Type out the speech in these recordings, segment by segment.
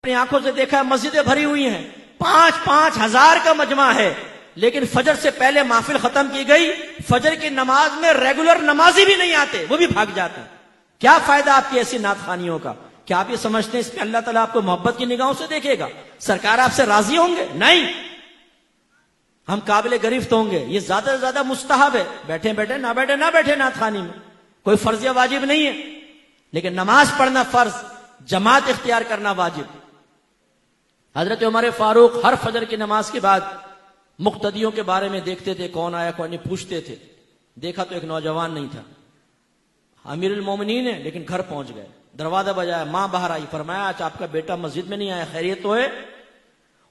اپنی آنکھوں سے دیکھا ہے مسجدیں بھری ہوئی ہیں، 5,000 5,000 کا مجمع ہے، لیکن فجر سے پہلے محفل ختم کی گئی، فجر کی نماز میں ریگولر نمازی بھی نہیں آتے، وہ بھی بھاگ جاتے ہیں۔ کیا فائدہ آپ کی ایسی نعت خوانیوں کا؟ کیا آپ یہ سمجھتے ہیں اس پہ اللہ تعالیٰ آپ کو محبت کی نگاہوں سے دیکھے گا؟ سرکار آپ سے راضی ہوں گے؟ نہیں، ہم قابل گرفت ہوں گے۔ یہ زیادہ سے زیادہ مستحب ہے، بیٹھے بیٹھے نہ بیٹھے نعت خوانی میں، کوئی فرض یا واجب نہیں ہے، لیکن نماز پڑھنا فرض، جماعت اختیار کرنا واجب۔ حضرت عمر فاروق ہر فجر کی نماز کے بعد مقتدیوں کے بارے میں دیکھتے تھے، کون آیا کون نہیں، پوچھتے تھے۔ دیکھا تو ایک نوجوان نہیں تھا، امیر المومنین ہے، لیکن گھر پہنچ گئے، دروازہ بجایا، ماں باہر آئی، فرمایا آج آپ کا بیٹا مسجد میں نہیں آیا، خیریت تو ہے؟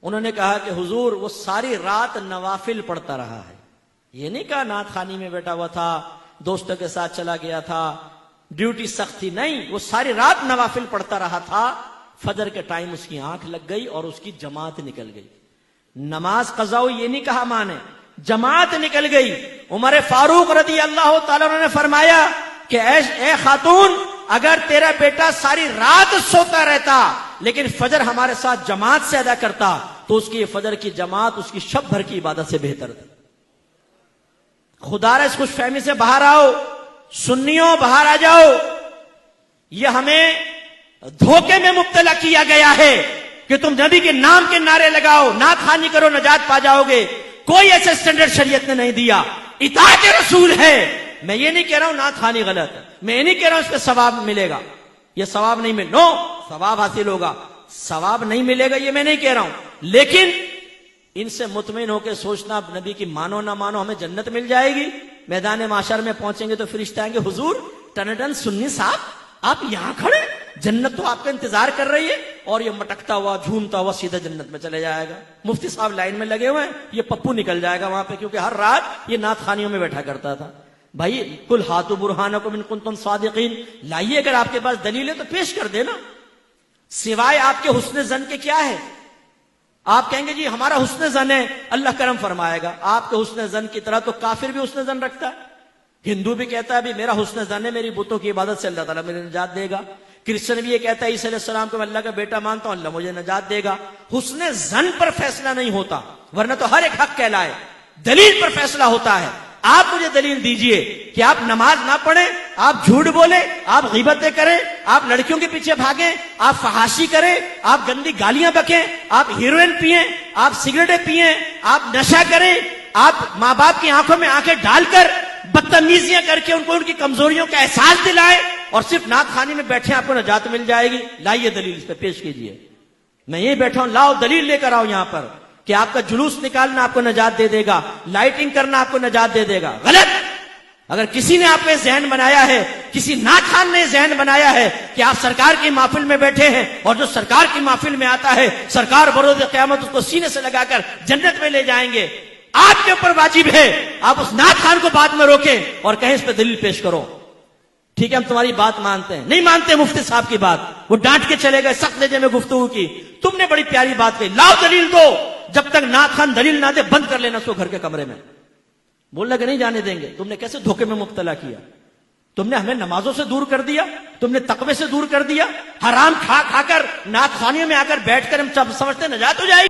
انہوں نے کہا کہ حضور وہ ساری رات نوافل پڑھتا رہا ہے، یہ نہیں کہا نعت خوانی میں بیٹھا ہوا تھا، دوستوں کے ساتھ چلا گیا تھا، ڈیوٹی سخت تھی، نہیں، وہ ساری رات نوافل پڑھتا رہا تھا۔ فجر کے ٹائم اس کی آنکھ لگ گئی اور اس کی جماعت نکل گئی۔ نماز قضا ہوئی یہ نہیں کہا ماں نے، جماعت نکل گئی۔ عمر فاروق رضی اللہ تعالیٰ عنہ نے فرمایا کہ اے خاتون، اگر تیرا بیٹا ساری رات سوتا رہتا لیکن فجر ہمارے ساتھ جماعت سے ادا کرتا تو اس کی فجر کی جماعت اس کی شب بھر کی عبادت سے بہتر تھی۔ خدا را اس خوش فہمی سے باہر آؤ، سنیوں باہر آ جاؤ۔ یہ ہمیں دھوکے میں مبتلا کیا گیا ہے کہ تم نبی کے نام کے نعرے لگاؤ، نعت خوانی کرو، نجات پا جاؤ گے۔ کوئی ایسے سٹینڈرڈ شریعت نے نہیں دیا، اطاعت رسول ہے۔ میں یہ نہیں کہہ رہا ہوں نعت خوانی غلط ہے، میں یہ نہیں کہہ رہا ہوں اس پہ ثواب ملے گا، یہ ثواب نہیں نو، ثواب حاصل ہوگا، ثواب نہیں ملے گا یہ میں نہیں کہہ رہا ہوں، لیکن ان سے مطمئن ہو کے سوچنا نبی کی مانو نہ مانو ہمیں جنت مل جائے گی۔ میدان معاشر میں پہنچیں گے تو فرشتے آئیں گے، حضور ٹنڈن سنی صاحب آپ یہاں کھڑے، جنت تو آپ کا انتظار کر رہی ہے، اور یہ مٹکتا ہوا جھومتا ہوا سیدھا جنت میں چلے جائے گا۔ مفتی صاحب لائن میں لگے ہوئے ہیں، یہ پپو نکل جائے گا وہاں پہ، کیونکہ ہر رات یہ نعت خوانیوں میں بیٹھا کرتا تھا۔ بھائی کل ہاتھو برہانکم ان کنتم صادقین، لائیے، اگر آپ کے پاس دلیل ہے تو پیش کر دینا۔ سوائے آپ کے حسن زن کے کیا ہے؟ آپ کہیں گے جی ہمارا حسن زن ہے، اللہ کرم فرمائے گا۔ آپ کے حسن زن کی طرح تو کافر بھی حسن زن رکھتا ہے۔ ہندو بھی کہتا ہے میرا حسن زن ہے، میری بتوں کی عبادت سے اللہ تعالیٰ مجھے نجات دے گا۔ کرسچن بھی یہ کہتا ہے عیسیٰ علیہ السلام کو میں اللہ کا بیٹا مانتا ہوں، اللہ مجھے نجات دے گا۔ حسن زن پر فیصلہ نہیں ہوتا، ورنہ تو ہر ایک حق کہلائے، دلیل پر فیصلہ ہوتا ہے۔ آپ مجھے دلیل دیجئے کہ آپ نماز نہ پڑھیں، آپ جھوٹ بولیں، آپ غیبتیں کریں، آپ لڑکیوں کے پیچھے بھاگیں، آپ فحاشی کریں، آپ گندی گالیاں بکیں، آپ ہیروئن پئیں، آپ سگریٹیں پئیں، آپ نشہ کریں، آپ ماں باپ کی آنکھوں میں آنکھیں ڈال کر بدتمیزیاں کر کے ان کو ان کی کمزوریوں کا احساس دلائیں، اور صرف نعت خوانی میں بیٹھے آپ کو نجات مل جائے گی۔ لائیے دلیل، اس پہ پیش کیجئے۔ میں یہی بیٹھا ہوں، لاؤ دلیل لے کر آؤ یہاں پر کہ آپ کا جلوس نکالنا آپ کو نجات دے دے گا، لائٹنگ کرنا آپ کو نجات دے دے گا۔ غلط! اگر کسی نے آپ کو ذہن بنایا ہے، کسی نعت خوان نے ذہن بنایا ہے کہ آپ سرکار کی محفل میں بیٹھے ہیں، اور جو سرکار کی محفل میں آتا ہے سرکار بروز قیامت اس کو سینے سے لگا کر جنت میں لے جائیں گے، آپ کے اوپر واجب ہے آپ اس نعت خوان کو بعد میں روکیں اور کہیں اس پہ دلیل پیش کرو۔ ٹھیک ہے ہم تمہاری بات مانتے ہیں، نہیں مانتے مفتی صاحب کی بات، وہ ڈانٹ کے چلے گئے، سخت لہجے میں گفتگو کی، تم نے بڑی پیاری بات کہی، لاؤ دلیل دو۔ جب تک نعت خوان دلیل نہ دے بند کر لینا اس کو گھر کے کمرے میں، بولنا کہ نہیں جانے دیں گے۔ تم نے کیسے دھوکے میں مبتلا کیا، تم نے ہمیں نمازوں سے دور کر دیا، تم نے تقوی سے دور کر دیا، حرام کھا کھا کر نعت خوانیوں میں آ کر بیٹھ کر ہم سمجھتے نجات ہو جائے گی۔